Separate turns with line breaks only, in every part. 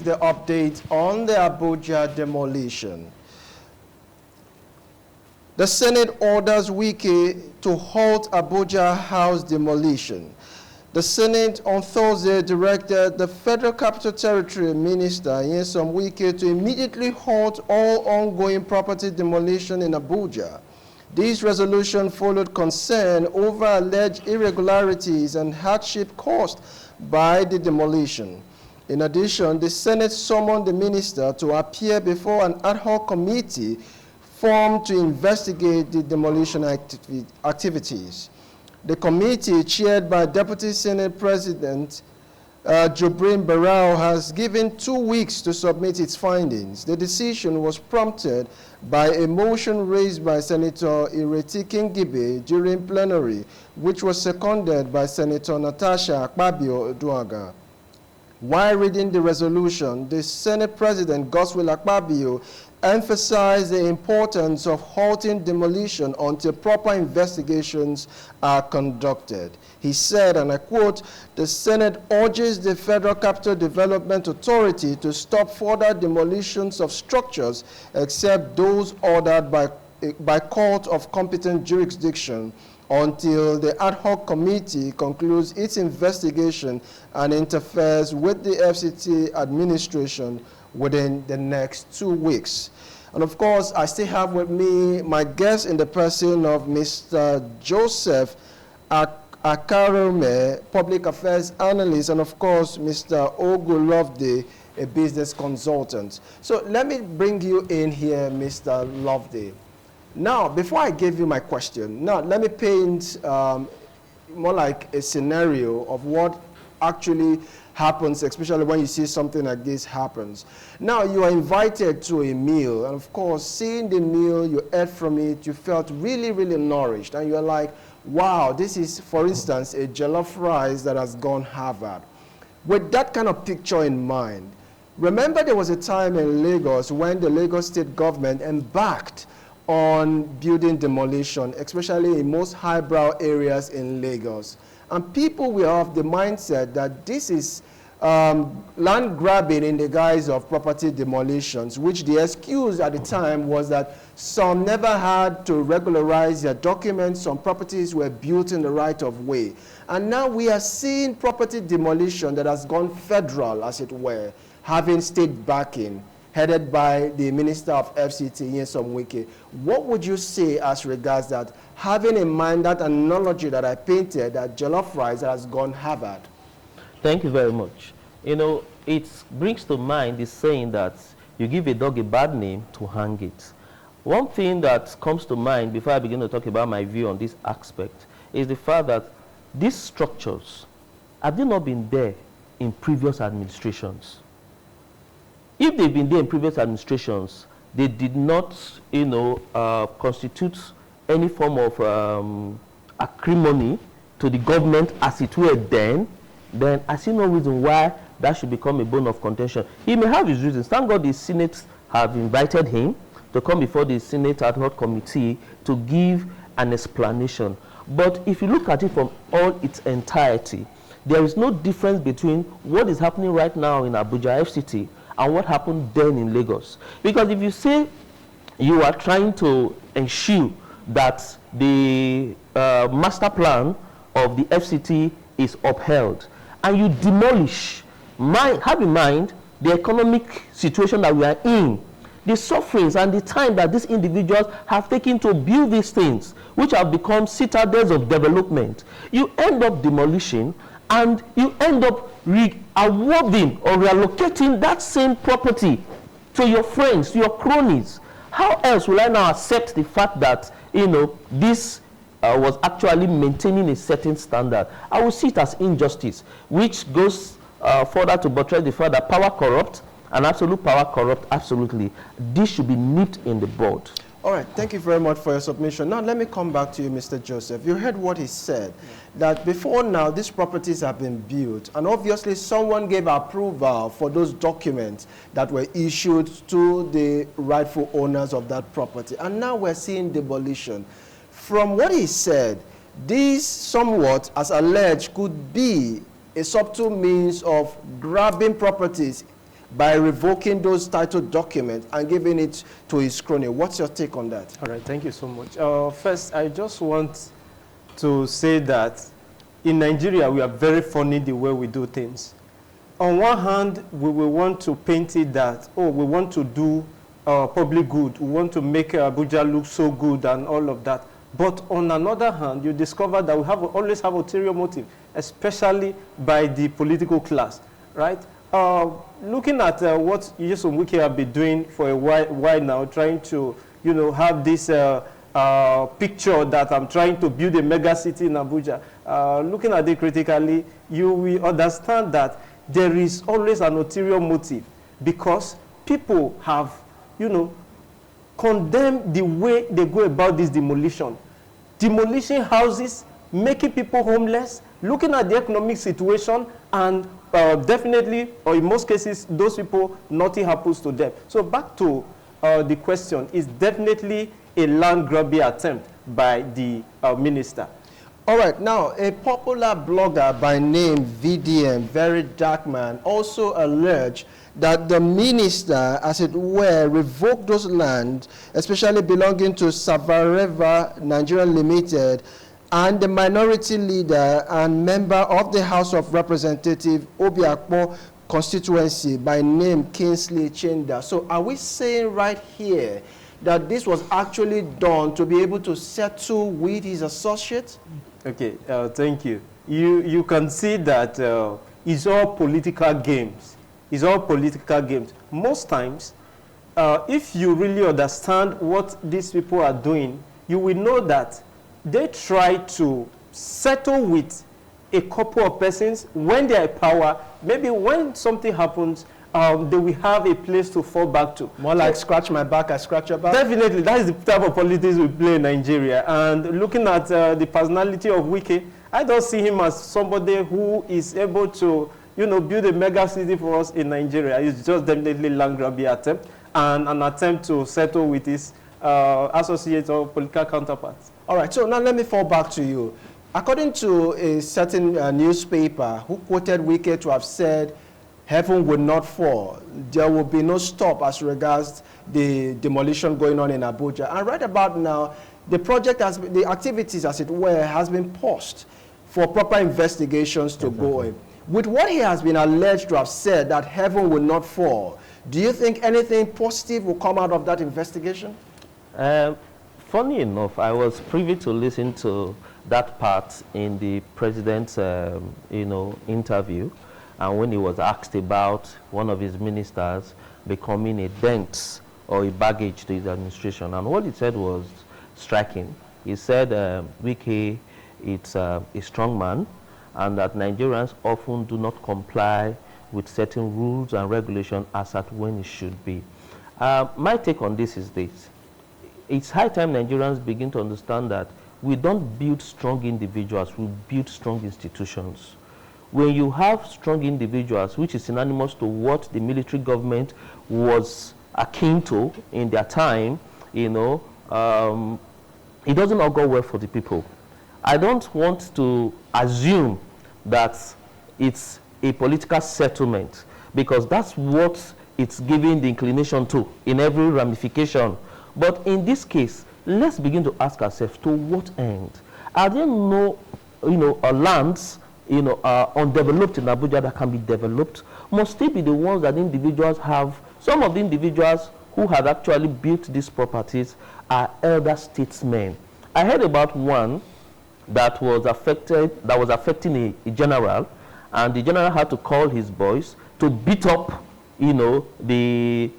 The update on the Abuja demolition. The Senate orders Wike to halt Abuja House demolition. The Senate on Thursday directed the Federal Capital Territory Minister Nyesom Wike to immediately halt all ongoing property demolition in Abuja. This resolution followed concern over alleged irregularities and hardship caused by the demolition. In addition, the Senate summoned the minister to appear before an ad hoc committee formed to investigate the demolition activities. The committee, chaired by Deputy Senate President Jobrin Barao, has given 2 weeks to submit its findings. The decision was prompted by a motion raised by Senator Ireti Kingibe during plenary, which was seconded by Senator Natasha Akpabio Oduaga. While reading the resolution, the Senate President Godswill Akpabio emphasized the importance of halting demolition until proper investigations are conducted. He said, and I quote, "The Senate urges the Federal Capital Development Authority to stop further demolitions of structures except those ordered by court of competent jurisdiction until the ad hoc committee concludes its investigation and interferes with the FCT administration within the next 2 weeks." And of course, I still have with me my guest in the person of Mr. Joseph Akarome, public affairs analyst, and of course, Mr. Ogu Loveday, a business consultant. So let me bring you in here, Mr. Loveday. Now, before I give you my question, now let me paint more like a scenario of what actually happens, especially when you see something like this happens. Now, you are invited to a meal, and of course, seeing the meal, you ate from it, you felt really, really nourished, and you're like, wow, this is, for instance, a jollof rice that has gone Harvard. With that kind of picture in mind, remember there was a time in Lagos when the Lagos state government embarked on building demolition, especially in most highbrow areas in Lagos. And people were of the mindset that this is land grabbing in the guise of property demolitions, which the excuse at the time was that some never had to regularize their documents, some properties were built in the right of way. And now we are seeing property demolition that has gone federal, as it were, having state backing, headed by the Minister of FCT, Nyesom Wike. What would you say as regards that, having in mind that analogy that I painted, that jollof rice has gone Harvard?
Thank you very much. You know, it brings to mind the saying that you give a dog a bad name to hang it. One thing that comes to mind before I begin to talk about my view on this aspect is the fact that these structures, have they not been there in previous administrations? If they've been there in previous administrations, they did not, constitute any form of acrimony to the government as it were then I see no reason why that should become a bone of contention. He may have his reasons. Thank God the Senate have invited him to come before the Senate ad hoc committee to give an explanation. But if you look at it from all its entirety, there is no difference between what is happening right now in Abuja FCT and what happened then in Lagos. Because if you say you are trying to ensure that the master plan of the FCT is upheld, and you demolish, have in mind the economic situation that we are in, the sufferings and the time that these individuals have taken to build these things, which have become citadels of development, you end up demolishing and you end up awarding or reallocating that same property to your friends, to your cronies. How else will I now accept the fact that, this was actually maintaining a certain standard? I will see it as injustice, which goes further to buttress the fact that power corrupt and absolute power corrupt absolutely. This should be nipped in the bud.
All right, thank you very much for your submission. Now, let me come back to you, Mr. Joseph. You heard what he said, that before now, these properties have been built, and obviously someone gave approval for those documents that were issued to the rightful owners of that property. And now we're seeing demolition. From what he said, this somewhat, as alleged, could be a subtle means of grabbing properties by revoking those title documents and giving it to his crony. What's your take on that?
All right, thank you so much. First, I just want to say that in Nigeria, we are very funny the way we do things. On one hand, we will want to paint it that, oh, we want to do public good. We want to make Abuja look so good and all of that. But on another hand, you discover that we always have ulterior motive, especially by the political class, right? Looking at what Nyesom Wike have been doing for a while now, trying to, have this picture that I'm trying to build a mega city in Abuja. Looking at it critically, you will understand that there is always an ulterior motive because people have, condemned the way they go about this demolition. Demolishing houses, making people homeless, looking at the economic situation, and definitely, or in most cases, those people, nothing happens to them. So back to the question, is definitely a land-grabbing attempt by the minister.
All right, now, a popular blogger by name VDM, Very Dark Man, also alleged that the minister, as it were, revoked those land, especially belonging to Savareva Nigeria Limited, and the minority leader and member of the House of Representatives, Obiakpo constituency by name Kingsley Chenda. So are we saying right here that this was actually done to be able to settle with his associates?
Okay, thank you. You can see that it's all political games. It's all political games. Most times, if you really understand what these people are doing, you will know that they try to settle with a couple of persons when they are in power. Maybe when something happens, they will have a place to fall back to.
More like scratch my back, I scratch your back?
Definitely. That is the type of politics we play in Nigeria. And looking at the personality of Wike, I don't see him as somebody who is able to, build a mega city for us in Nigeria. It's just definitely land-grabbing attempt and an attempt to settle with his associates or political counterparts.
All right, so now let me fall back to you. According to a certain newspaper who quoted Wike to have said, heaven will not fall, there will be no stop as regards the demolition going on in Abuja. And right about now, the project the activities, as it were, has been paused for proper investigations to go in. With what he has been alleged to have said, that heaven will not fall, do you think anything positive will come out of that investigation?
Funny enough, I was privy to listen to that part in the president's, interview, and when he was asked about one of his ministers becoming a dent or a baggage to his administration, and what he said was striking. He said Wike is a strong man, and that Nigerians often do not comply with certain rules and regulations as at when it should be. My take on this is this. It's high time Nigerians begin to understand that we don't build strong individuals, we build strong institutions. When you have strong individuals, which is synonymous to what the military government was akin to in their time, it doesn't all go well for the people. I don't want to assume that it's a political settlement, because that's what it's giving the inclination to in every ramification. But in this case, let's begin to ask ourselves, to what end? Are there no, lands, undeveloped in Abuja that can be developed? Must they be the ones that individuals have? Some of the individuals who have actually built these properties are elder statesmen. I heard about one that was affecting a general, and the general had to call his boys to beat up, the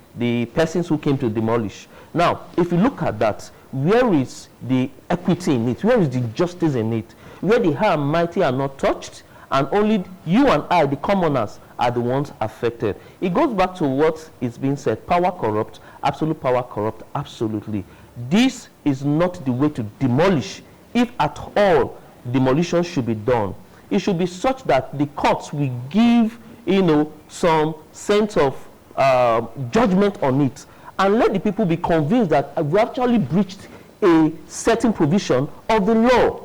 persons who came to demolish. Now, if you look at that, where is the equity in it? Where is the justice in it? Where the high and mighty are not touched, and only you and I, the commoners, are the ones affected. It goes back to what is being said. Power corrupt, absolute power corrupt, absolutely. This is not the way to demolish. If at all demolition should be done, it should be such that the courts will give, some sense of judgment on it, and let the people be convinced that we actually breached a certain provision of the law.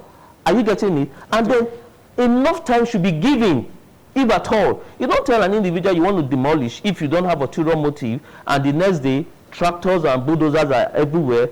Are you getting it? And then enough time should be given if at all. You don't tell an individual you want to demolish if you don't have ulterior motive, and the next day, tractors and bulldozers are everywhere,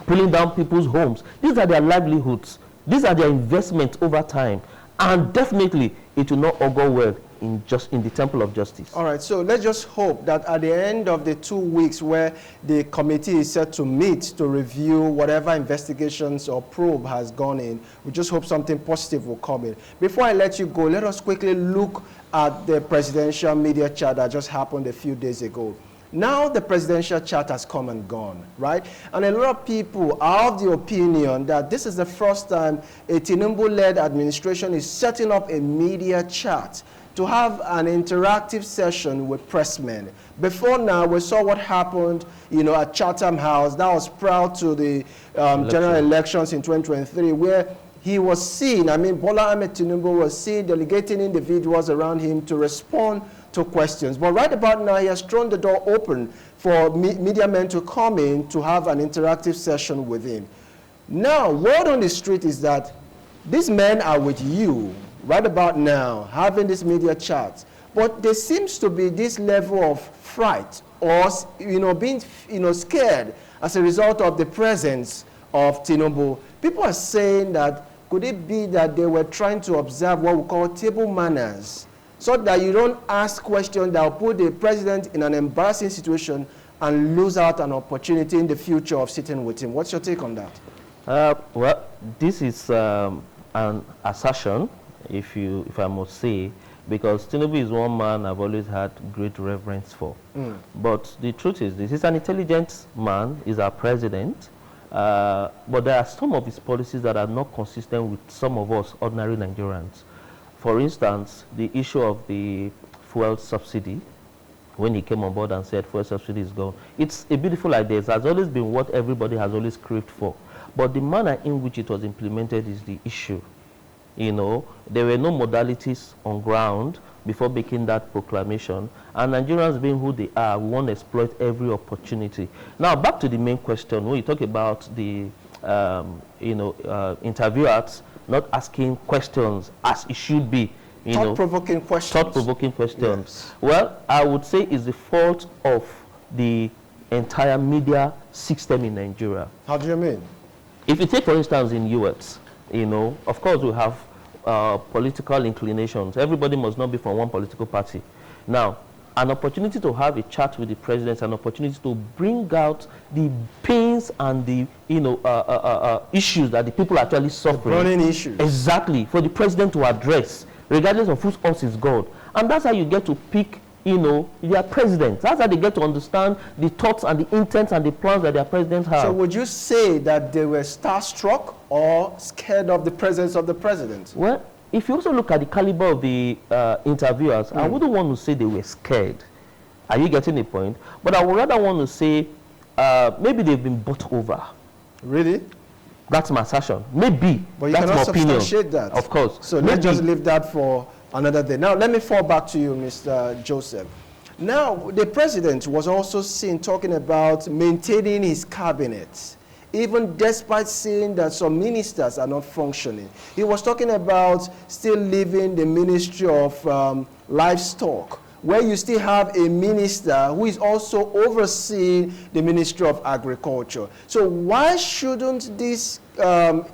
pulling down people's homes. These are their livelihoods. These are their investments over time. And definitely, it will not augur well in the temple of justice.
All right, so let's just hope that at the end of the 2 weeks where the committee is set to meet to review whatever investigations or probe has gone in, we just hope something positive will come in. Before I let you go, let us quickly look at the presidential media chat that just happened a few days ago. Now the presidential chat has come and gone, right? And a lot of people are of the opinion that this is the first time a Tinubu-led administration is setting up a media chat to have an interactive session with pressmen. Before now, we saw what happened, at Chatham House. That was prior to the general elections in 2023, where he was seen, Bola Ahmed Tinubu was seen delegating individuals around him to respond to questions. But right about now, he has thrown the door open for media men to come in to have an interactive session with him. Now, word on the street is that these men are with you right about now, having this media chat. But there seems to be this level of fright or, being, scared as a result of the presence of Tinubu. People are saying that could it be that they were trying to observe what we call table manners, so that you don't ask questions that will put the president in an embarrassing situation and lose out an opportunity in the future of sitting with him? What's your take on that?
Well, this is an assertion, if I must say, because Tinubu is one man I've always had great reverence for. But the truth is this: he's an intelligent man, he's our president, but there are some of his policies that are not consistent with some of us ordinary Nigerians. For instance, the issue of the fuel subsidy, when he came on board and said fuel subsidy is gone. It's a beautiful idea. It has always been what everybody has always craved for. But the manner in which it was implemented is the issue. There were no modalities on ground before making that proclamation. And Nigerians, being who they are, want to exploit every opportunity. Now, back to the main question. When you talk about the, interviewers not asking questions as it should be.
Thought-provoking questions.
Thought-provoking questions.
Yes.
Well, I would say it's the fault of the entire media system in Nigeria.
How do you mean?
If you take, for instance, in US, of course we have political inclinations. Everybody must not be from one political party. Now, an opportunity to have a chat with the president, an opportunity to bring out the pains and the issues that the people are actually suffering.
The burning issues.
Exactly, for the president to address, regardless of whose horse is God. And that's how you get to pick, their president. That's how they get to understand the thoughts and the intents and the plans that their presidents have.
So would you say that they were starstruck or scared of the presence of the president?
Well, if you also look at the caliber of the interviewers, I wouldn't want to say they were scared. Are you getting the point? But I would rather want to say maybe they've been bought over.
Really?
That's my assertion. Maybe.
But you
that's
cannot
my opinion.
substantiate that.
Of course.
So let's just leave that for another day. Now, let me fall back to you, Mr. Joseph. Now, the president was also seen talking about maintaining his cabinet, even despite seeing that some ministers are not functioning. He was talking about still leaving the Ministry of Livestock, where you still have a minister who is also overseeing the Ministry of Agriculture. So why shouldn't these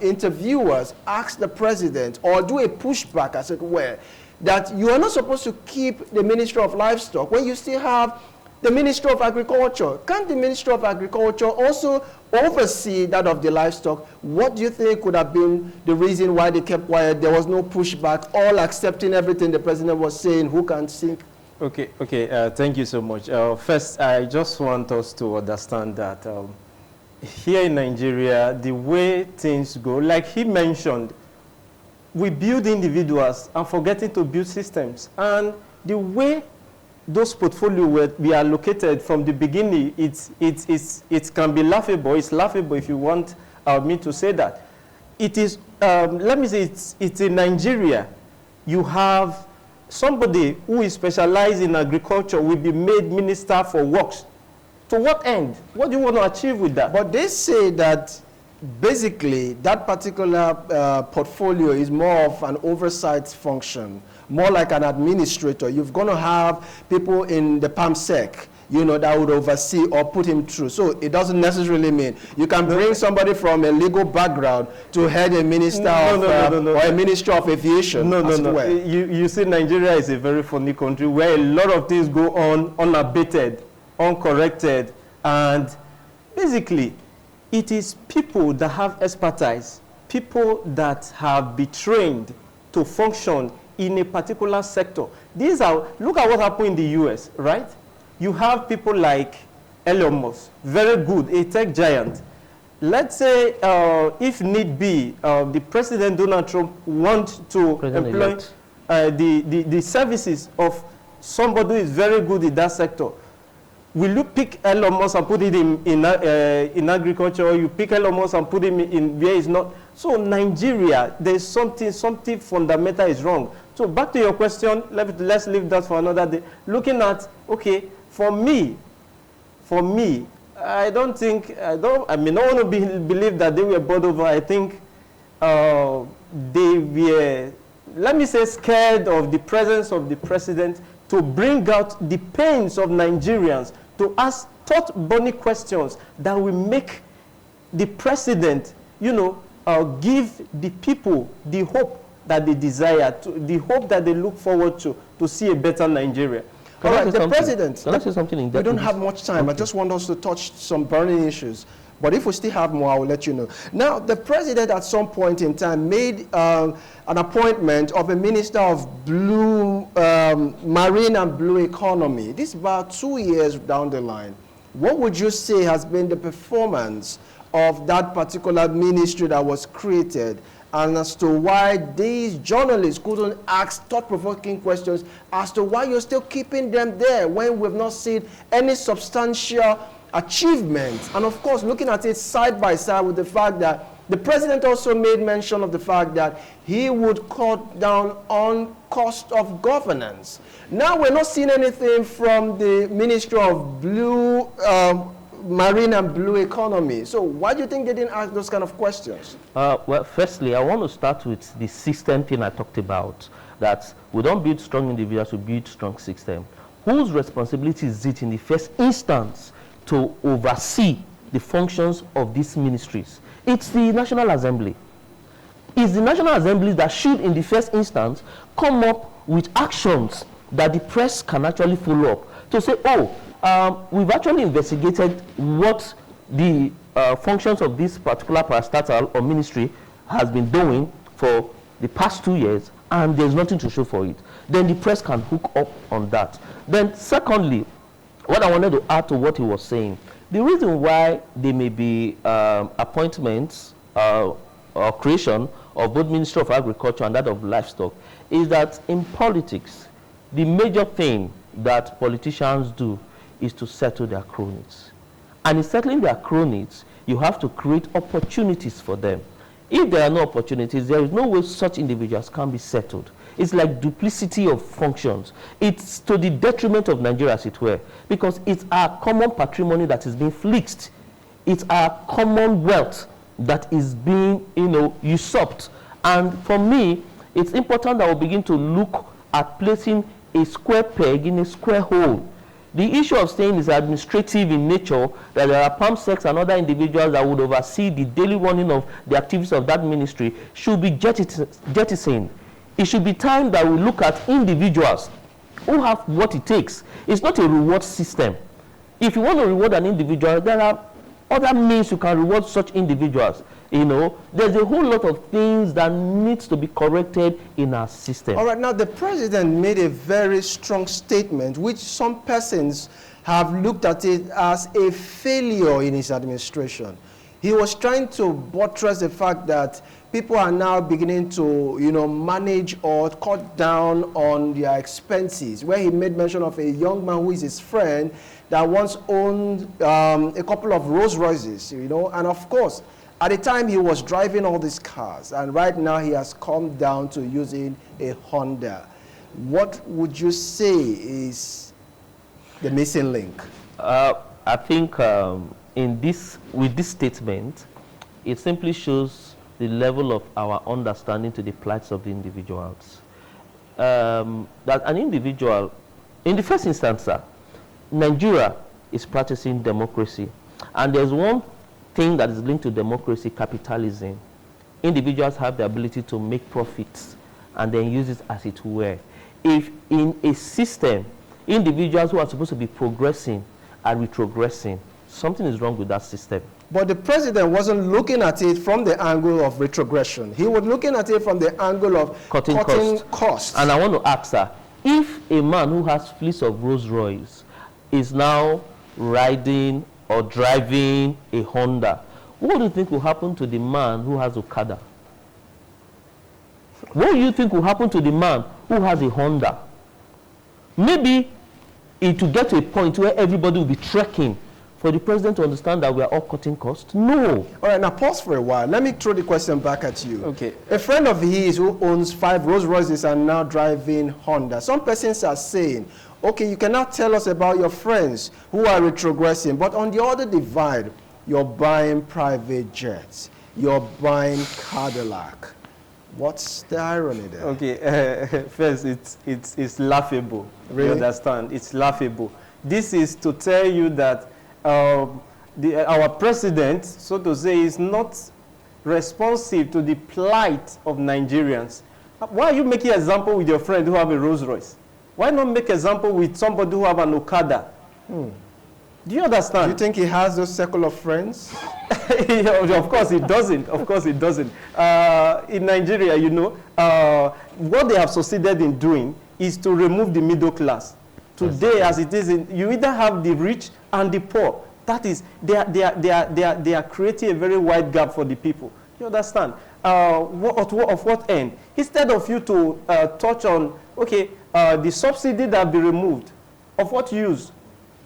interviewers ask the president or do a pushback, as it were, that you are not supposed to keep the Ministry of Livestock when you still have the Ministry of Agriculture? Can't the Ministry of Agriculture also oversee that of the livestock? What do you think could have been the reason why they kept quiet? There was no pushback, all accepting everything the president was saying. Who can think?
Okay, thank you so much. First, I just want us to understand that here in Nigeria, the way things go, like he mentioned, we build individuals and forgetting to build systems. And the way those portfolios were allocated from the beginning, it can be laughable. It's laughable if you want me to say that. It is, let me say, it's in Nigeria. You have somebody who is specialized in agriculture will be made minister for works. To what end? What do you want to achieve with that?
But they say that basically, that particular portfolio is more of an oversight function, more like an administrator. You're going to have people in the PAMSEC, you know, that would oversee or put him through. So it doesn't necessarily mean you can bring somebody from a legal background to head a minister or a minister of aviation.
No. You see, Nigeria is a very funny country where a lot of things go on unabated, uncorrected, and basically, it is people that have expertise, people that have been trained to function in a particular sector. These are, look at what happened in the US, right? You have people like Elon Musk, very good, a tech giant. Let's say, if need be, the President Donald Trump wants to employ the services of somebody who is very good in that sector. Will you pick Elon Musk and put it in agriculture, or you pick Elon Musk and put him in where he's not? So Nigeria, there's something fundamental is wrong. So back to your question, let's leave that for another day. Looking at, okay, for me, I don't think, I mean, I want to believe that they were bought over. I think they were, let me say, scared of the presence of the president to bring out the pains of Nigerians, to ask thought-burning questions that will make the president, you know, give the people the hope that they desire, the hope that they look forward to see a better Nigeria.
All right, the president,
can I say something in that?
We don't have much time. Okay. I just want us to touch some burning issues. But if we still have more, I will let you know. Now, the president at some point in time made an appointment of a minister of blue, marine and blue economy. This is about 2 years down the line. What would you say has been the performance of that particular ministry that was created, and as to why these journalists couldn't ask thought-provoking questions as to why you're still keeping them there when we've not seen any substantial achievement? And of course, looking at it side by side with the fact that the president also made mention of the fact that he would cut down on cost of governance. Now we're not seeing anything from the Ministry of Blue, Marine and Blue Economy. So why do you think they didn't ask those kind of questions?
Well, firstly, I want to start with the system thing I talked about, that we don't build strong individuals, we build strong system. Whose responsibility is it in the first instance to oversee the functions of these ministries? It's the National Assembly. It's the National Assembly that should, in the first instance, come up with actions that the press can actually follow up to say, oh, we've actually investigated what the functions of this particular parastatal or ministry has been doing for the past 2 years, and there's nothing to show for it. Then the press can hook up on that. Then secondly, what I wanted to add to what he was saying, the reason why there may be appointments or creation of both Ministry of Agriculture and that of Livestock is that in politics, the major thing that politicians do is to settle their cronies. And in settling their cronies, you have to create opportunities for them. If there are no opportunities, there is no way such individuals can be settled. It's like duplicity of functions. It's to the detriment of Nigeria, as it were, because it's our common patrimony that is being flexed. It's our common wealth that is being, usurped. And for me, it's important that we begin to look at placing a square peg in a square hole. The issue of saying is administrative in nature, that there are PAMSECs and other individuals that would oversee the daily running of the activities of that ministry, should be jettisoned. It should be time that we look at individuals who have what it takes. It's not a reward system. If you want to reward an individual, there are other means you can reward such individuals. There's a whole lot of things that needs to be corrected in our system.
All right, now the president made a very strong statement, which some persons have looked at it as a failure in his administration. He was trying to buttress the fact that people are now beginning to, manage or cut down on their expenses, where he made mention of a young man who is his friend that once owned a couple of Rolls Royces, and of course, at the time he was driving all these cars, and right now he has come down to using a Honda. What would you say is the missing link?
I think with this statement, It simply shows the level of our understanding to the plights of the individuals. That an individual, in the first instance, sir, Nigeria is practicing democracy. And there's one thing that is linked to democracy, capitalism. Individuals have the ability to make profits and then use it as it were. If in a system, individuals who are supposed to be progressing are retrogressing, something is wrong with that system.
But the president wasn't looking at it from the angle of retrogression. He was looking at it from the angle of cutting costs.
And I want to ask, sir, if a man who has fleets of Rolls Royce is now riding or driving a Honda, what do you think will happen to the man who has Okada? What do you think will happen to the man who has a Honda? Maybe it will get to a point where everybody will be trekking for the president to understand that we are all cutting costs. No.
All right, now pause for a while. Let me throw the question back at you.
Okay.
A friend of his who owns 5 Rolls Royces and now driving Honda. Some persons are saying, okay, you cannot tell us about your friends who are retrogressing, but on the other divide, you're buying private jets. You're buying Cadillac. What's the irony there?
Okay, first, it's laughable.
Really?
You understand? It's laughable. This is to tell you that our president, so to say, is not responsive to the plight of Nigerians. Why are you making an example with your friend who have a Rolls Royce? Why not make example with somebody who have an Okada? Do you understand?
Do you think he has those circle of friends?
Of course it doesn't. Of course it doesn't. In Nigeria, you know, what they have succeeded in doing is to remove the middle class. Today, as it is, you either have the rich and the poor. That is, they are creating a very wide gap for the people. You understand? Of what end? Instead of you to touch on, okay, the subsidy that be removed, of what use?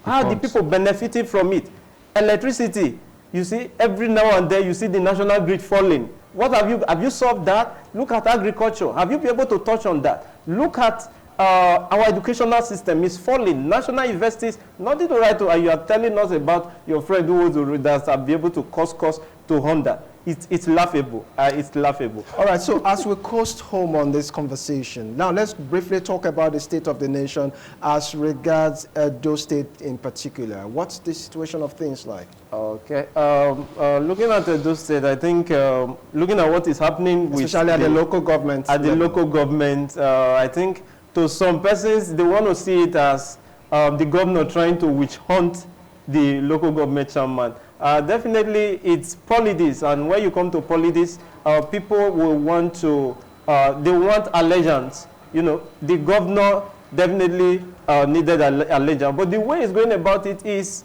How are the people benefiting from it? Electricity, you see, every now and then you see the national grid falling. What have you solved that? Look at agriculture. Have you been able to touch on that? Look at our educational system is falling. National universities, nothing to write to, and you are telling us about your friend who was be able to cost to Honda. It's laughable. It's laughable.
All right, so as we coast home on this conversation, now let's briefly talk about the state of the nation as regards Edo State in particular. What's the situation of things like?
Okay. Looking at Edo State, I think looking at what is happening
especially at the local government.
At the local government, I think to some persons, they want to see it as the governor trying to witch hunt the local government chairman. Definitely, it's politics, and when you come to politics, people will want to, they want allegiance. You know, the governor definitely needed allegiance, but the way he's going about it is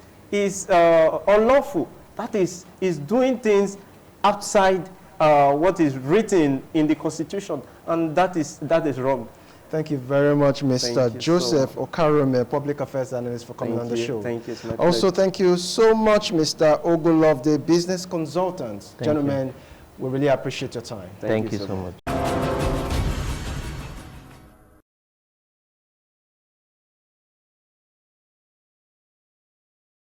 unlawful. That is doing things outside what is written in the Constitution, and that is wrong.
Thank you very much, Mr. Joseph Okarome, Public Affairs Analyst, for coming on the show.
Thank you.
Also, thank you so much, Mr. Ogulov, the Business Consultant. Gentlemen, we really appreciate your time.
Thank you so much.